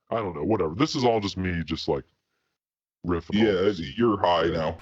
I don't know, whatever. This is all just me just like riffing. Yeah, you're high now.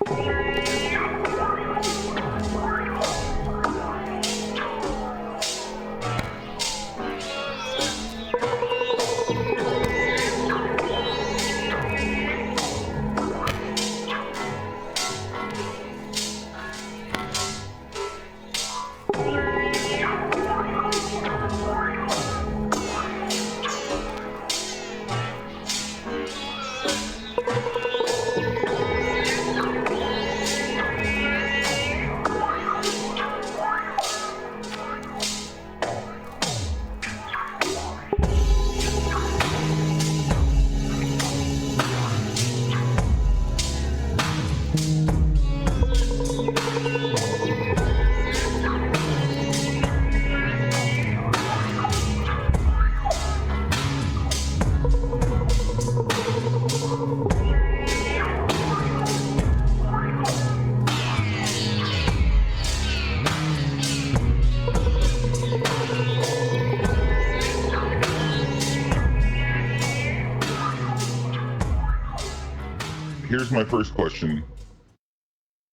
Here's my first question.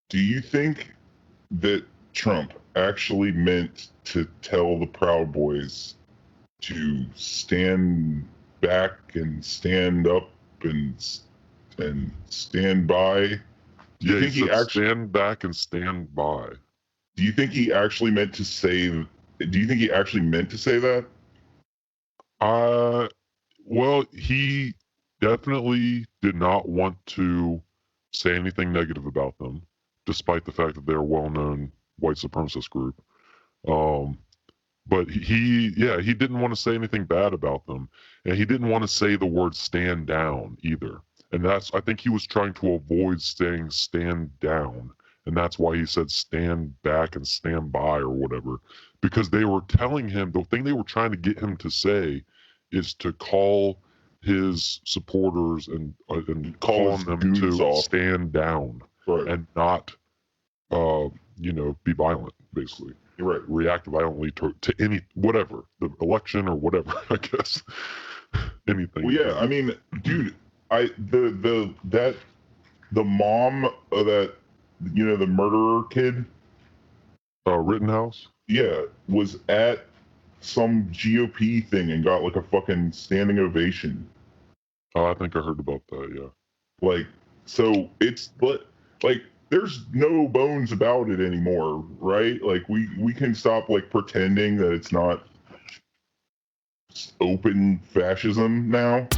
Do you think that Trump actually meant to tell the Proud Boys to stand back and stand up and stand by? Do you think he actually stand back and stand by? Do you think he actually meant to say? Do you think he actually meant to say that? Well, he definitely did not want to say anything negative about them, despite the fact that they're a well-known white supremacist group. But he didn't want to say anything bad about them, and he didn't want to say the word "stand down" either. And I think he was trying to avoid saying "stand down," and that's why he said "stand back" and "stand by" or whatever, because they were telling him, the thing they were trying to get him to say is to call his supporters and calling them to stand down, right, and not, be violent, basically. You're right. React violently to any, whatever, the election or whatever, I guess. Anything. Well, yeah, I mean, dude, the mom of that, the murderer kid, Rittenhouse? Yeah, was at some GOP thing and got like a fucking standing ovation. Oh, I think I heard about that, yeah. Like, so it's like there's no bones about it anymore, right? Like we can stop like pretending that it's not open fascism now.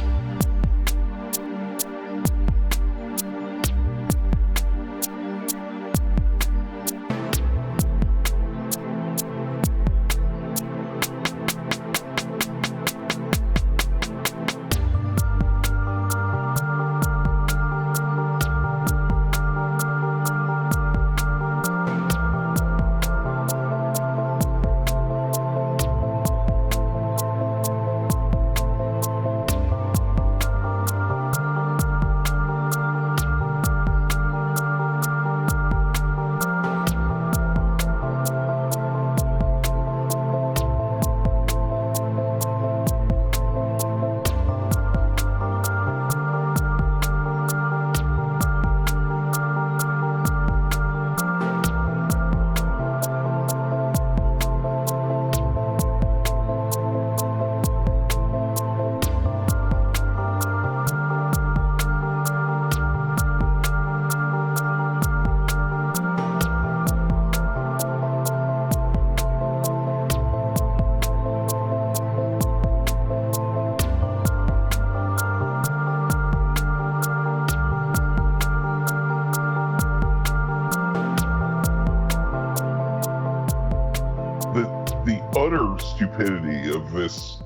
Stupidity of this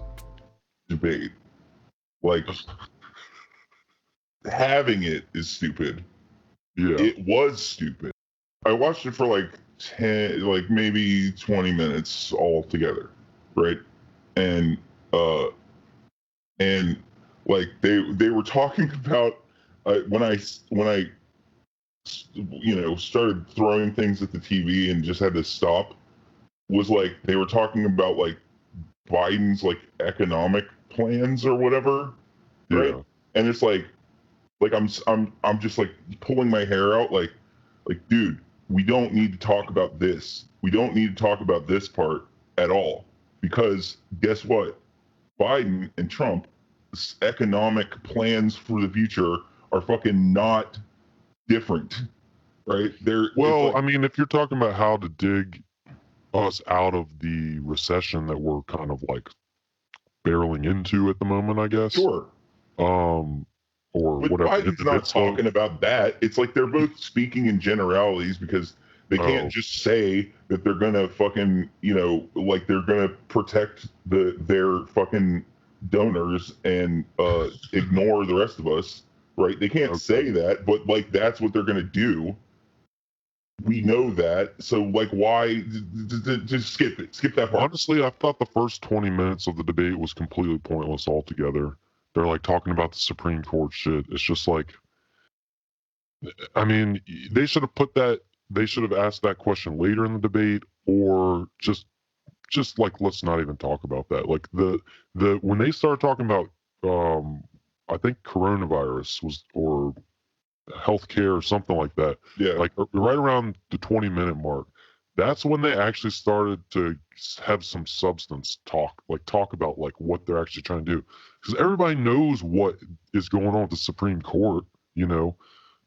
debate, like having it is stupid. Yeah, it was stupid. I watched it for like 10, like maybe 20 minutes all together, right? And like they were talking about when I started throwing things at the TV and just had to stop, was like they were talking about like Biden's like economic plans or whatever, right? Yeah. And it's like I'm just like pulling my hair out, like dude, we don't need to talk about this. We don't need to talk about this part at all, because guess what? Biden and Trump's economic plans for the future are fucking not different, right? Well, I mean, if you're talking about how to dig us out of the recession that we're kind of like barreling into at the moment, I guess. Sure. Or but whatever. Biden's not talking about that. It's like they're both speaking in generalities, because they can't just say that they're gonna fucking, like they're gonna protect their fucking donors and ignore the rest of us, right? They can't say that, but like that's what they're gonna do. We know that, so like why just skip it? Skip that part. Honestly, I thought the first 20 minutes of the debate was completely pointless altogether. They're like talking about the Supreme Court shit. It's just like, I mean, they should have asked that question later in the debate, or just like, let's not even talk about that. Like when they started talking about, I think coronavirus was, or healthcare or something like that. Yeah. Like right around the 20-minute mark, that's when they actually started to have some substance talk about like what they're actually trying to do. Because everybody knows what is going on with the Supreme Court.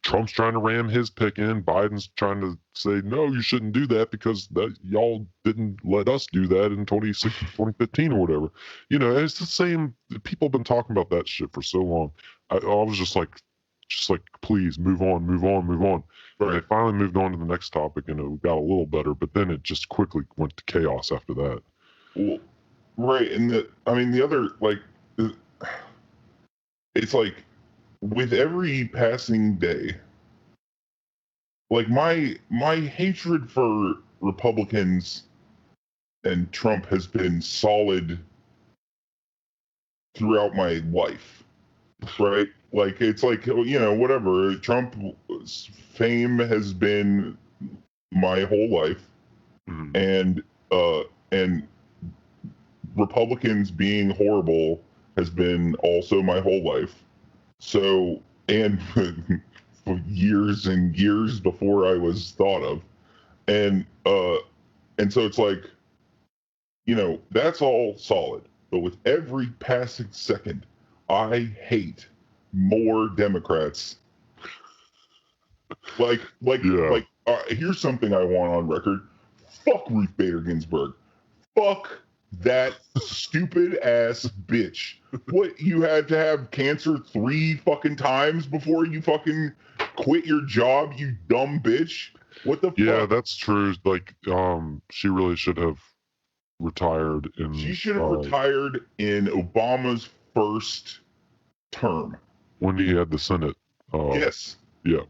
Trump's trying to ram his pick in. Biden's trying to say, no, you shouldn't do that because y'all didn't let us do that in 2015 or whatever. It's the same. People have been talking about that shit for so long. I was just like, please move on. Right. And they finally moved on to the next topic, and it got a little better, but then it just quickly went to chaos after that. Well, right. And the other, like, it's like with every passing day, like my hatred for Republicans and Trump has been solid throughout my life, right? Like, it's like, whatever. Trump's fame has been my whole life, and Republicans being horrible has been also my whole life. So, and for years and years before I was thought of, and so it's like, that's all solid. But with every passing second, I hate more Democrats. Here's something I want on record. Fuck Ruth Bader Ginsburg. Fuck that stupid ass bitch. What, you had to have cancer 3 fucking times before you fucking quit your job, you dumb bitch? What the fuck? Yeah, that's true. Like, she really should have retired She should have retired in Obama's first term. When he had the Senate. Yes. Yeah.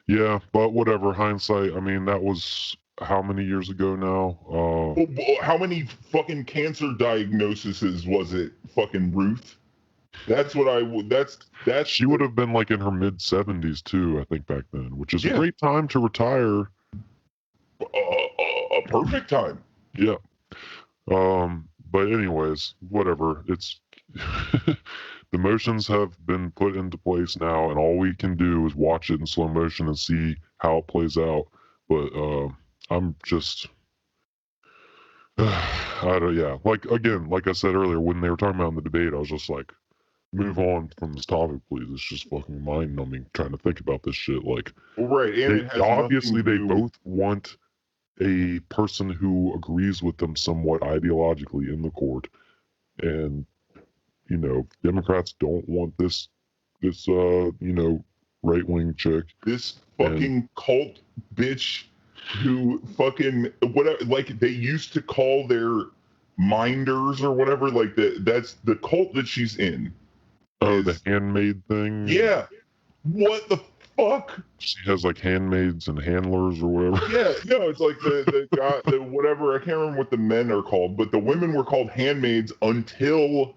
Yeah, but whatever, hindsight. I mean, that was how many years ago now? How many fucking cancer diagnoses was it, fucking Ruth? That's what that's she would have been like in her mid-70s too, I think, back then, which is a great time to retire. A perfect time. Yeah. But anyways, whatever. It's the motions have been put into place now, and all we can do is watch it in slow motion and see how it plays out. But I'm just, like I said earlier, when they were talking about in the debate, I was just like, move on from this topic, please. It's just fucking mind numbing trying to think about this shit. Like, right. And obviously they both want a person who agrees with them somewhat ideologically in the court, and Democrats don't want this right-wing chick, this fucking cult bitch who fucking whatever, like they used to call their minders or whatever, like that's the cult that she's in. The handmaid thing. Yeah. What the fuck? She has like handmaids and handlers or whatever. Yeah, no, it's like the guy, the whatever, I can't remember what the men are called, but the women were called handmaids until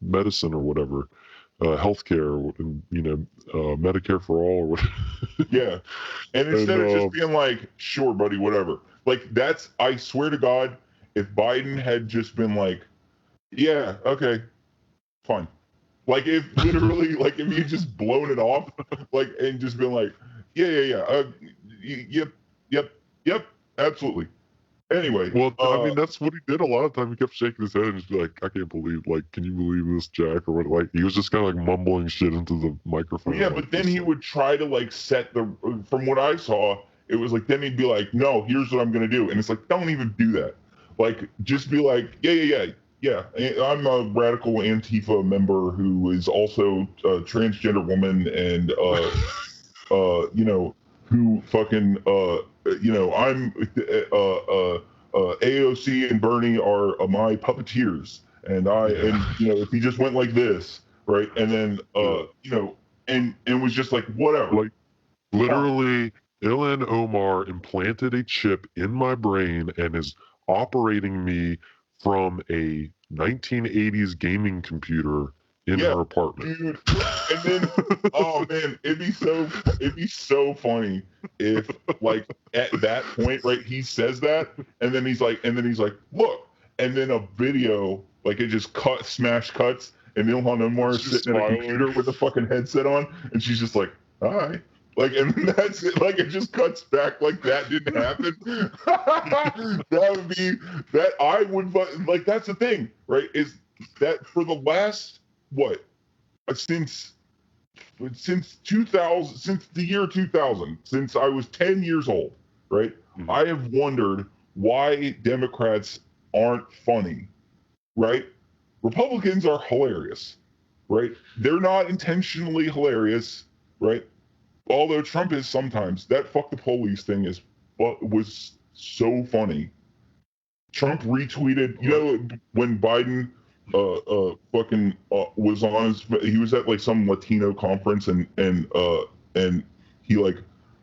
medicine or whatever, healthcare, Medicare for all or whatever. Yeah. And instead of just being like, sure, buddy, whatever. Like, I swear to God, if Biden had just been like, yeah, okay, fine. Like, if literally, like, if you just blown it off, like, and just been like, yeah, yep, absolutely. Anyway. Well, I mean, that's what he did a lot of time. He kept shaking his head and just be like, I can't believe, like, can you believe this, Jack? Or what? Like, he was just kind of like mumbling shit into the microphone. Yeah, but then he would try to, like, from what I saw, it was like, then he'd be like, no, here's what I'm going to do. And it's like, don't even do that. Like, just be like, yeah. I'm a radical Antifa member who is also a transgender woman and, who fucking, I'm, AOC and Bernie are my puppeteers. And if he just went like this, right? And then, and was just like, whatever. Like, literally, Ilhan Omar implanted a chip in my brain and is operating me from a 1980s gaming computer in her apartment. Dude. And then, oh man, it'd be so funny if, like, at that point, right, he says that, and then he's like, look, and then a video, like, it just smash cuts, and Ilhan Omar is sitting at a computer with a fucking headset on, and she's just like, hi. Like, and that's it. Like, it just cuts back like that didn't happen. That would be that I would like. That's the thing, right? Is that for the last since 2000, since the year 2000, since I was 10 years old, right? Mm-hmm. I have wondered why Democrats aren't funny, right? Republicans are hilarious, right? They're not intentionally hilarious, right? Although Trump is sometimes. That fuck the police thing was so funny. Trump retweeted, when Biden was on he was at like some Latino conference and he like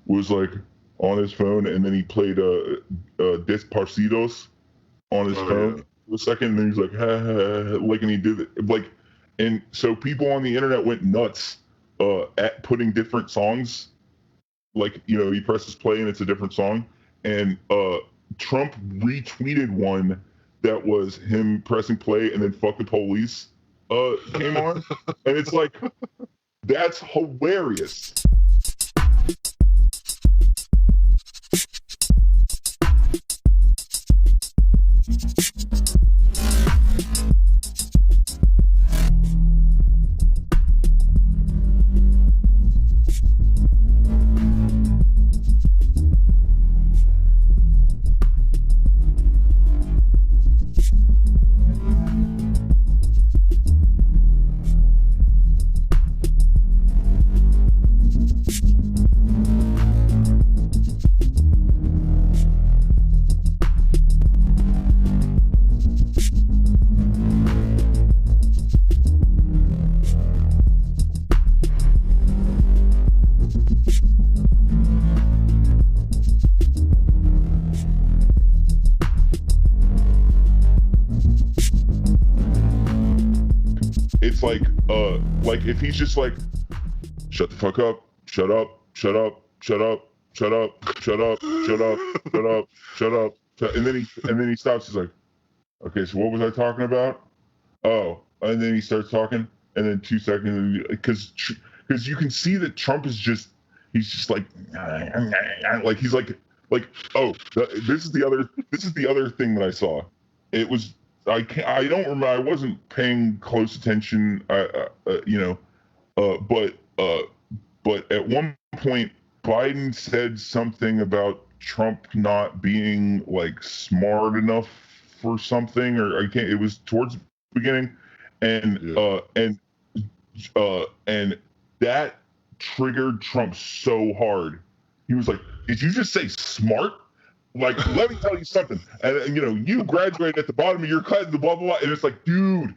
was like on his phone and then he played Desparcidos on his phone for a second and then he's like like, and he did it like, and so people on the internet went nuts at putting different songs, like, he presses play and it's a different song, and Trump retweeted one that was him pressing play and then fuck the police came on, and it's like, that's hilarious. Like if he's just like, shut the fuck up, shut up, shut up, shut up, shut up, shut up, shut up, shut up, shut up, and then he stops. He's like, okay, so what was I talking about? Oh, and then he starts talking, and then 2 seconds, because you can see that Trump is just, he's just like he's like, oh, this is the other thing that I saw. It was, I don't remember. I wasn't paying close attention. But at one point, Biden said something about Trump not being like smart enough for something, or I can't. It was towards the beginning, and that triggered Trump so hard. He was like, "Did you just say smart? Like, let me tell you something. And you graduated at the bottom of your class, the blah blah blah." And it's like, dude,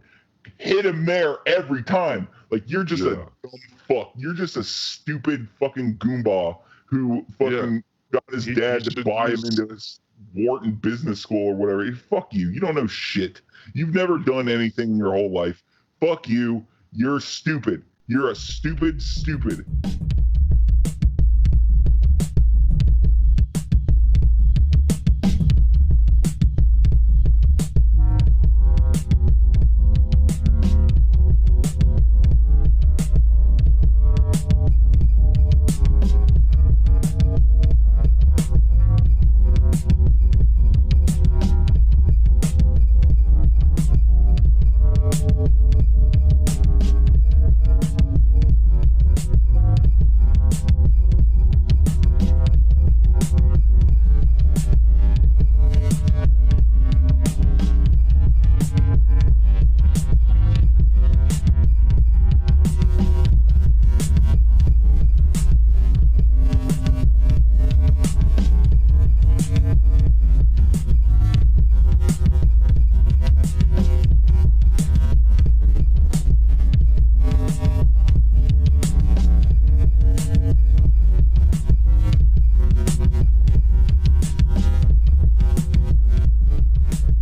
hit him there every time. Like, you're just a dumb fuck. You're just a stupid fucking goomba who fucking got his dad to buy him into his Wharton Business School or whatever. Fuck you. You don't know shit. You've never done anything in your whole life. Fuck you. You're stupid. You're a stupid.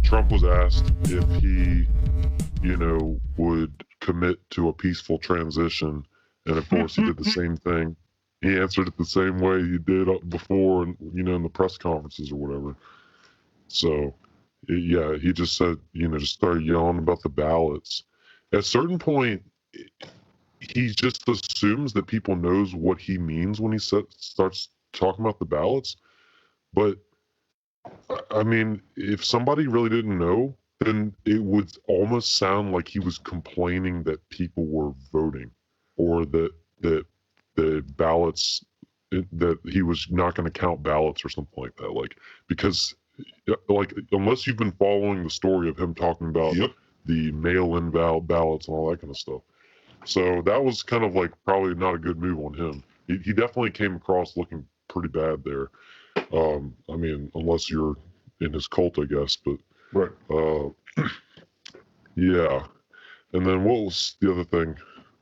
Trump was asked if he, would commit to a peaceful transition, and of course he did the same thing. He answered it the same way he did before, in the press conferences or whatever. So, yeah, he just said, just started yelling about the ballots. At a certain point, he just assumes that people knows what he means when he starts talking about the ballots. But I mean, if somebody really didn't know, then it would almost sound like he was complaining that people were voting, or that the ballots, that he was not going to count ballots or something like that. Like, because unless you've been following the story of him talking about the mail-in ballots and all that kind of stuff. So that was kind of like probably not a good move on him. He definitely came across looking pretty bad there. I mean, unless you're in his cult, I guess, but Right. Yeah. And then what was the other thing?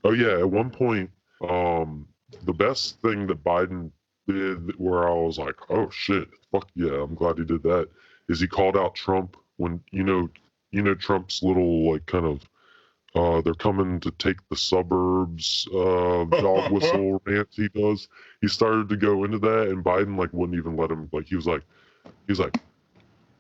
Oh yeah, at one point, the best thing that Biden did, where I was like, oh shit, fuck yeah, I'm glad he did that, is he called out Trump when Trump's little like kind of they're coming to take the suburbs dog whistle rant he does. He started to go into that, and Biden like wouldn't even let him. Like he was like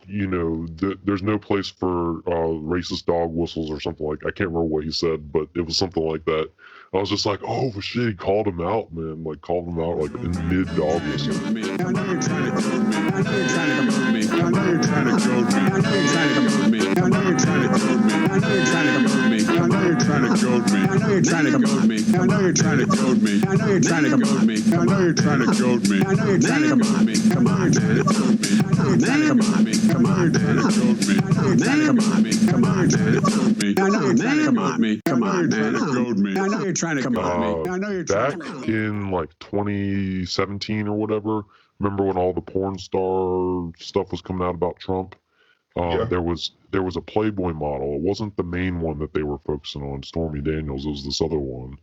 there's no place for racist dog whistles or something like. I can't remember what he said, but it was something like that. I was just like, oh shit, he called him out, man. Like called him out like in mid dog whistle. I know you're trying to goad me. I know you're trying to goad me. I know you're trying to goad me. I know you're trying to goad me. I know you're trying to goad me. I know you're trying to goad me. I know you're trying to goad me. I know you're trying to goad me. I know you're trying to goad me. I know you're trying to goad me. I know you're trying to goad me. I know you're trying to goad me. Come on, man, it's goad me. I know you're trying to goad me. Come on, man, it's goad me. I know you're trying to goad me. Come on, man, it's goad me. I know you're trying to goad me. Come on, man, it's goad me. I know you're trying to goad me. I know you're trying to back in like 2017 or whatever. Remember when all the porn star stuff was coming out about Trump? There was a Playboy model. It wasn't the main one that they were focusing on, Stormy Daniels. It was this other one.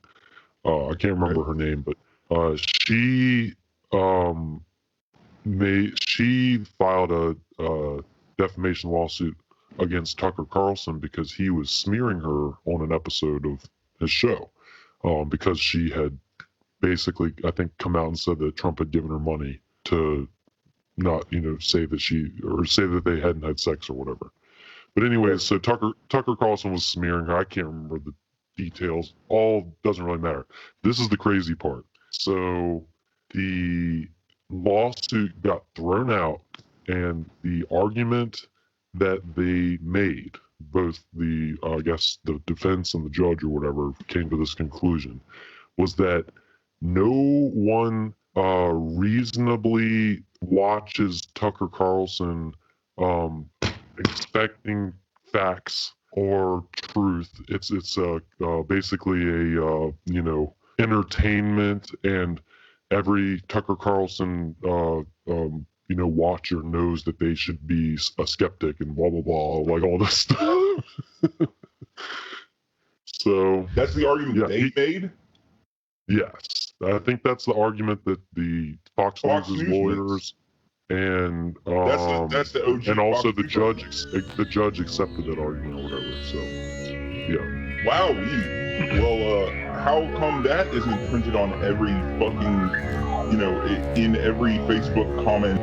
I can't remember her name, but she filed a defamation lawsuit against Tucker Carlson because he was smearing her on an episode of his show, because she had basically, I think, come out and said that Trump had given her money to not, say that they hadn't had sex or whatever. But anyways, so Tucker Carlson was smearing her. I can't remember the details. All doesn't really matter. This is the crazy part. So the lawsuit got thrown out, and the argument that they made, both the I guess the defense and the judge or whatever, came to this conclusion, was that no one reasonably watches Tucker Carlson expecting facts or truth. It's basically a entertainment, and every Tucker Carlson watcher knows that they should be a skeptic and blah blah blah, like all this stuff. So that's the argument they made. Yes, I think that's the argument that the Fox News' lawyers and that's the OG and also Fox the judge accepted that argument or whatever. So yeah. Wow. Well, how come that isn't printed on every fucking, in every Facebook comment?